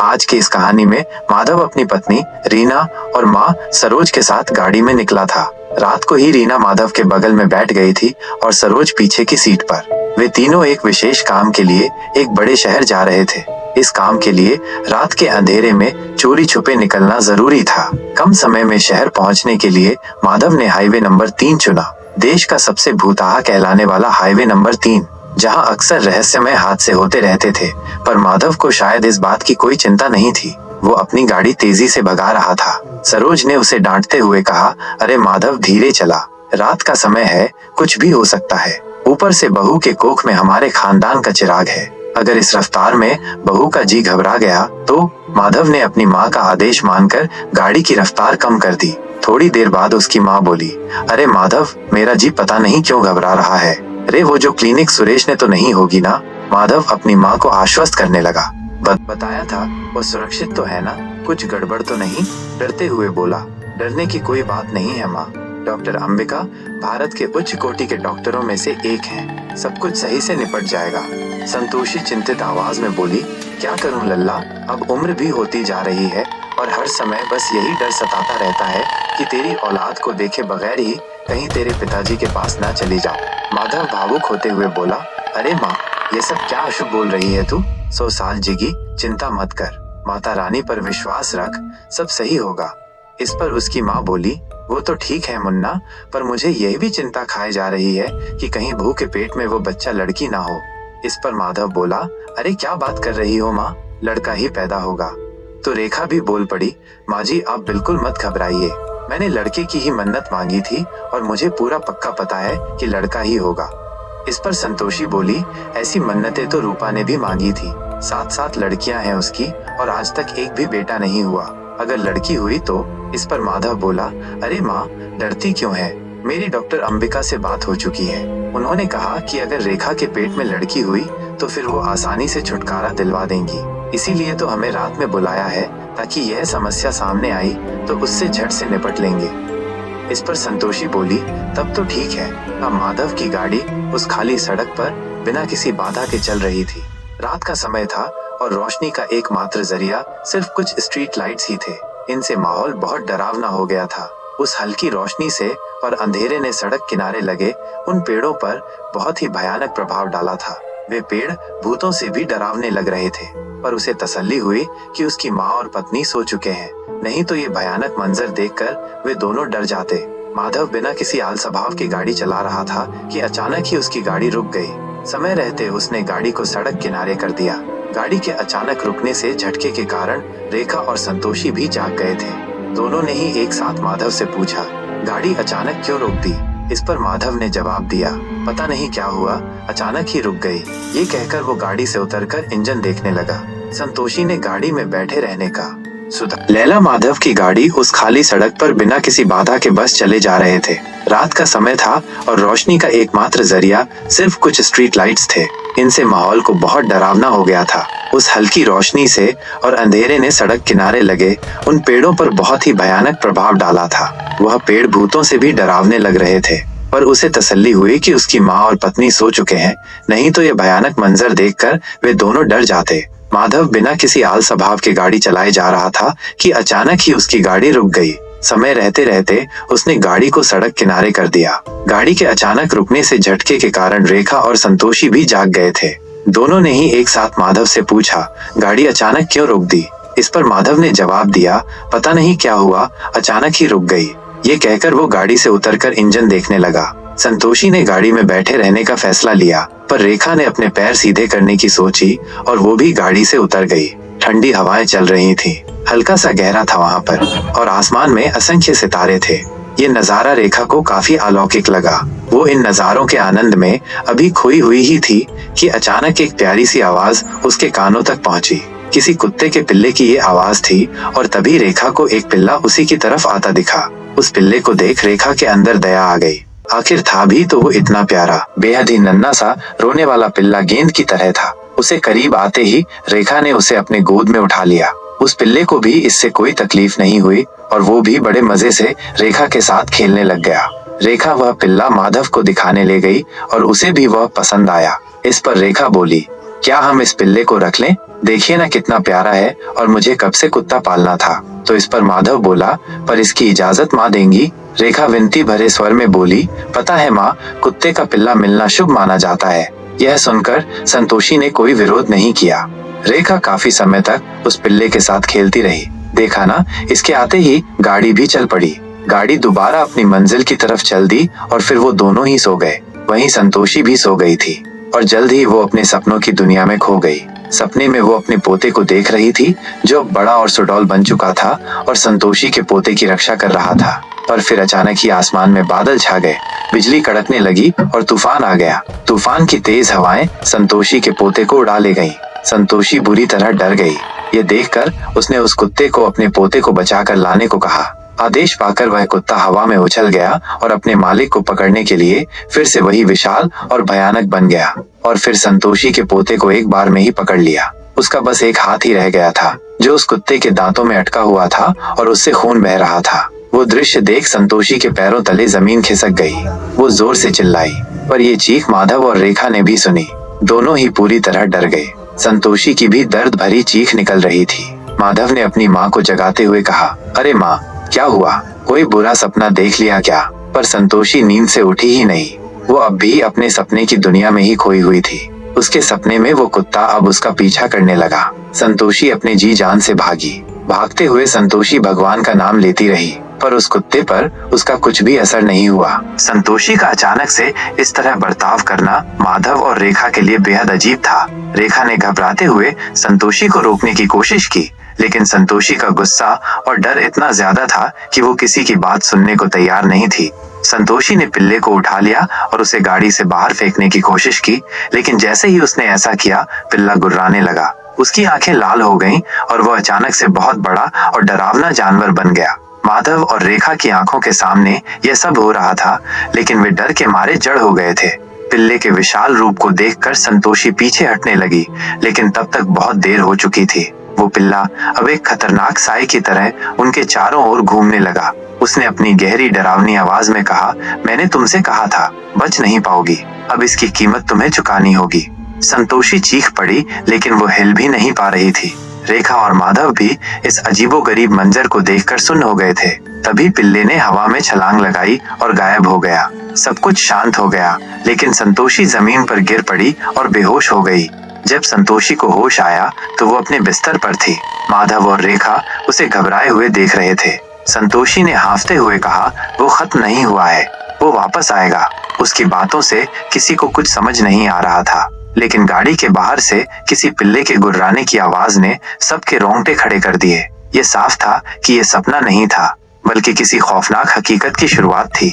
आज की इस कहानी में माधव अपनी पत्नी रीना और माँ सरोज के साथ गाड़ी में निकला था। रात को ही रीना माधव के बगल में बैठ गई थी और सरोज पीछे की सीट पर। वे तीनों एक विशेष काम के लिए एक बड़े शहर जा रहे थे। इस काम के लिए रात के अंधेरे में चोरी छुपे निकलना जरूरी था। कम समय में शहर पहुंचने के लिए माधव ने हाईवे नंबर 3 चुना। देश का सबसे भूतहा कहलाने वाला हाईवे नंबर 3, जहां अक्सर रहस्यमय हादसे होते रहते थे। पर माधव को शायद इस बात की कोई चिंता नहीं थी। वो अपनी गाड़ी तेजी से भगा रहा था। सरोज ने उसे डांटते हुए कहा, अरे माधव, धीरे चला, रात का समय है, कुछ भी हो सकता है। ऊपर से बहू के कोख में हमारे खानदान का चिराग है। अगर इस रफ्तार में बहू का जी घबरा गया तो। माधव ने अपनी माँ का आदेश मानकर गाड़ी की रफ्तार कम कर दी। थोड़ी देर बाद उसकी माँ बोली, अरे माधव, मेरा जी पता नहीं क्यों घबरा रहा है। अरे वो जो क्लिनिक सुरेश ने तो नहीं होगी ना? माधव अपनी माँ को आश्वस्त करने लगा। बताया था वो सुरक्षित तो है ना, कुछ गड़बड़ तो नहीं? डरते हुए बोला, डरने की कोई बात नहीं है माँ। डॉक्टर अंबिका भारत के उच्च कोटि के डॉक्टरों में से एक हैं। सब कुछ सही से निपट जाएगा। संतोषी चिंतित आवाज में बोली, क्या करूं लल्ला, अब उम्र भी होती जा रही है और हर समय बस यही डर सताता रहता है कि तेरी औलाद को देखे बगैर ही कहीं तेरे पिताजी के पास ना चली जाओ। माधव भावुक होते हुए बोला, अरे माँ, ये सब क्या अशुभ बोल रही है तू? 100 साल जिगी, चिंता मत कर, माता रानी पर विश्वास रख, सब सही होगा। इस पर उसकी माँ बोली, वो तो ठीक है मुन्ना, पर मुझे यह भी चिंता खाए जा रही है कि कहीं बहू के पेट में वो बच्चा लड़की ना हो। इस पर माधव बोला, अरे क्या बात कर रही हो माँ, लड़का ही पैदा होगा। तो रेखा भी बोल पड़ी, माँ जी आप बिल्कुल मत घबराइए, मैंने लड़के की ही मन्नत मांगी थी और मुझे पूरा पक्का पता है कि लड़का ही होगा। इस पर संतोषी बोली, ऐसी मन्नतें तो रूपा ने भी मांगी थी, 7 लड़कियां हैं उसकी और आज तक एक भी बेटा नहीं हुआ। अगर लड़की हुई तो। इस पर माधव बोला, अरे माँ, डरती क्यों है? मेरी डॉक्टर अंबिका से बात हो चुकी है। उन्होंने कहा कि अगर रेखा के पेट में लड़की हुई तो फिर वो आसानी से छुटकारा दिलवा देंगी। इसीलिए तो हमें रात में बुलाया है, ताकि यह समस्या सामने आई तो उससे झट से निपट लेंगे। इस पर संतोषी बोली, तब तो ठीक है। अब माधव की गाड़ी उस खाली सड़क पर बिना किसी बाधा के चल रही थी। रात का समय था और रोशनी का एकमात्र जरिया सिर्फ कुछ स्ट्रीट लाइट्स ही थे। इनसे माहौल बहुत डरावना हो गया था। उस हल्की रोशनी से और अंधेरे ने सड़क किनारे लगे उन पेड़ों पर बहुत ही भयानक प्रभाव डाला था। वे पेड़ भूतों से भी डरावने लग रहे थे। पर उसे तसल्ली हुई कि उसकी माँ और पत्नी सो चुके हैं, नहीं तो ये भयानक मंजर देखकर वे दोनों डर जाते। माधव बिना किसी आल स्वभाव की गाड़ी चला रहा था कि अचानक ही उसकी गाड़ी रुक गई। समय रहते उसने गाड़ी को सड़क किनारे कर दिया। गाड़ी के अचानक रुकने से झटके के कारण रेखा और संतोषी भी जाग गए थे। दोनों ने ही एक साथ माधव से पूछा, गाड़ी अचानक क्यों रोक दी? इस पर माधव ने जवाब दिया, पता नहीं क्या हुआ, अचानक ही रुक गई। ये कहकर वो गाड़ी से उतरकर इंजन देखने लगा। संतोषी ने गाड़ी में बैठे रहने का सुधा। लैला माधव की गाड़ी उस खाली सड़क पर बिना किसी बाधा के बस चले जा रहे थे। रात का समय था और रोशनी का एकमात्र जरिया सिर्फ कुछ स्ट्रीट लाइट्स थे। इनसे माहौल को बहुत डरावना हो गया था। उस हल्की रोशनी से और अंधेरे ने सड़क किनारे लगे उन पेड़ों पर बहुत ही भयानक प्रभाव डाला था। वह पेड़ भूतों से भी डरावने लग रहे थे। पर उसे तसल्ली हुई कि उसकी माँ और पत्नी सो चुके हैं, नहीं तो ये भयानक मंजर देखकर वे दोनों डर जाते। माधव बिना किसी आल स्वभाव की गाड़ी चलाए जा रहा था कि अचानक ही उसकी गाड़ी रुक गई। समय रहते रहते उसने गाड़ी को सड़क किनारे कर दिया। गाड़ी के अचानक रुकने से झटके के कारण रेखा और संतोषी भी जाग गए थे। दोनों ने ही एक साथ माधव से पूछा, गाड़ी अचानक क्यों रोक दी? इस पर माधव ने जवाब दिया, पता नहीं क्या हुआ, अचानक ही रुक गई। ये कहकर वो गाड़ी से उतरकर इंजन देखने लगा। संतोषी ने गाड़ी में बैठे रहने का फैसला लिया, पर रेखा ने अपने पैर सीधे करने की सोची और वो भी गाड़ी से उतर गई। ठंडी हवाएं चल रही थीं। हल्का सा गहरा था वहां पर और आसमान में असंख्य सितारे थे। ये नजारा रेखा को काफी अलौकिक लगा। वो इन नजारों के आनंद में अभी खोई हुई ही थी कि अचानक एक प्यारी सी आवाज उसके कानों तक पहुंची। किसी कुत्ते के पिल्ले की ये आवाज थी और तभी रेखा को एक पिल्ला उसी की तरफ आता दिखा। उस पिल्ले को देख रेखा के अंदर दया आ गई। आखिर था भी तो वो इतना प्यारा, बेहद ही नन्हा सा रोने वाला पिल्ला गेंद की तरह था। उसे करीब आते ही रेखा ने उसे अपने गोद में उठा लिया। उस पिल्ले को भी इससे कोई तकलीफ नहीं हुई और वो भी बड़े मजे से रेखा के साथ खेलने लग गया। रेखा वह पिल्ला माधव को दिखाने ले गई और उसे भी वह पसंद आया। इस पर रेखा बोली, क्या हम इस पिल्ले को रख लें? देखिए ना कितना प्यारा है और मुझे कब से कुत्ता पालना था। तो इस पर माधव बोला, पर इसकी इजाजत माँ देंगी? रेखा विनती भरे स्वर में बोली, पता है माँ, कुत्ते का पिल्ला मिलना शुभ माना जाता है। यह सुनकर संतोषी ने कोई विरोध नहीं किया। रेखा काफी समय तक उस पिल्ले के साथ खेलती रही। देखा ना, इसके आते ही गाड़ी भी चल पड़ी। गाड़ी दोबारा अपनी मंजिल की तरफ चल दी और फिर वो दोनों ही सो गए। वहीं संतोषी भी सो गई थी और जल्द ही वो अपने सपनों की दुनिया में खो गई। सपने में वो अपने पोते को देख रही थी जो बड़ा और सुडौल बन चुका था और संतोषी के पोते की रक्षा कर रहा था। पर फिर अचानक ही आसमान में बादल छा गए, बिजली कड़कने लगी और तूफान आ गया। तूफान की तेज हवाएं संतोषी के पोते को उड़ा ले गईं। संतोषी बुरी तरह डर गई। ये देखकर उसने उस कुत्ते को अपने पोते को बचाकर लाने को कहा। आदेश पाकर वह कुत्ता हवा में उछल गया और अपने मालिक को पकड़ने के लिए फिर से वही विशाल और भयानक बन गया और फिर संतोषी के पोते को एक बार में ही पकड़ लिया। उसका बस एक हाथ ही रह गया था जो उस कुत्ते के दांतों में अटका हुआ था और उससे खून बह रहा था। वो दृश्य देख संतोषी के पैरों तले जमीन खिसक गई। वो जोर से चिल्लाई, पर ये चीख माधव और रेखा ने भी सुनी। दोनों ही पूरी तरह डर गए। संतोषी की भी दर्द भरी चीख निकल रही थी। माधव ने अपनी माँ को जगाते हुए कहा, अरे माँ, क्या हुआ? कोई बुरा सपना देख लिया क्या? पर संतोषी नींद से उठी ही नहीं। वो अब भी अपने सपने की दुनिया में ही खोई हुई थी। उसके सपने में वो कुत्ता अब उसका पीछा करने लगा। संतोषी अपने जी जान से भागी। भागते हुए संतोषी भगवान का नाम लेती रही, पर उस कुत्ते पर उसका कुछ भी असर नहीं हुआ। संतोषी का अचानक से इस तरह बर्ताव करना माधव और रेखा के लिए बेहद अजीब था। रेखा ने घबराते हुए संतोषी को रोकने की कोशिश की, लेकिन संतोषी का गुस्सा और डर इतना ज्यादा था कि वो किसी की बात सुनने को तैयार नहीं थी। संतोषी ने पिल्ले को उठा लिया और उसे गाड़ी से बाहर फेंकने की कोशिश की, लेकिन जैसे ही उसने ऐसा किया, पिल्ला गुर्राने लगा। उसकी आंखें लाल हो गईं और वो अचानक से बहुत बड़ा और डरावना जानवर बन गया। माधव और रेखा की आंखों के सामने यह सब हो रहा था, लेकिन वे डर के मारे जड़ हो गए थे। पिल्ले के विशाल रूप को देखकर संतोषी पीछे हटने लगी, लेकिन तब तक बहुत देर हो चुकी थी। वो पिल्ला अब एक खतरनाक साए की तरह उनके चारों ओर घूमने लगा। उसने अपनी गहरी डरावनी आवाज में कहा, मैंने तुमसे कहा था, बच नहीं पाओगी। अब इसकी कीमत तुम्हें चुकानी होगी। संतोषी चीख पड़ी, लेकिन वो हिल भी नहीं पा रही थी। रेखा और माधव भी इस अजीबोगरीब मंजर को देखकर सुन्न हो गए थे। तभी पिल्ले ने हवा में छलांग लगाई और गायब हो गया। सब कुछ शांत हो गया, लेकिन संतोषी जमीन पर गिर पड़ी और बेहोश हो गई। जब संतोषी को होश आया तो वो अपने बिस्तर पर थी। माधव और रेखा उसे घबराए हुए देख रहे थे। संतोषी ने हांफते हुए कहा, वो खत्म नहीं हुआ है, वो वापस आएगा। उसकी बातों से किसी को कुछ समझ नहीं आ रहा था, लेकिन गाड़ी के बाहर से किसी पिल्ले के गुर्राने की आवाज ने सबके रोंगटे खड़े कर दिए। ये साफ था कि ये सपना नहीं था, बल्कि किसी खौफनाक हकीकत की शुरुआत थी।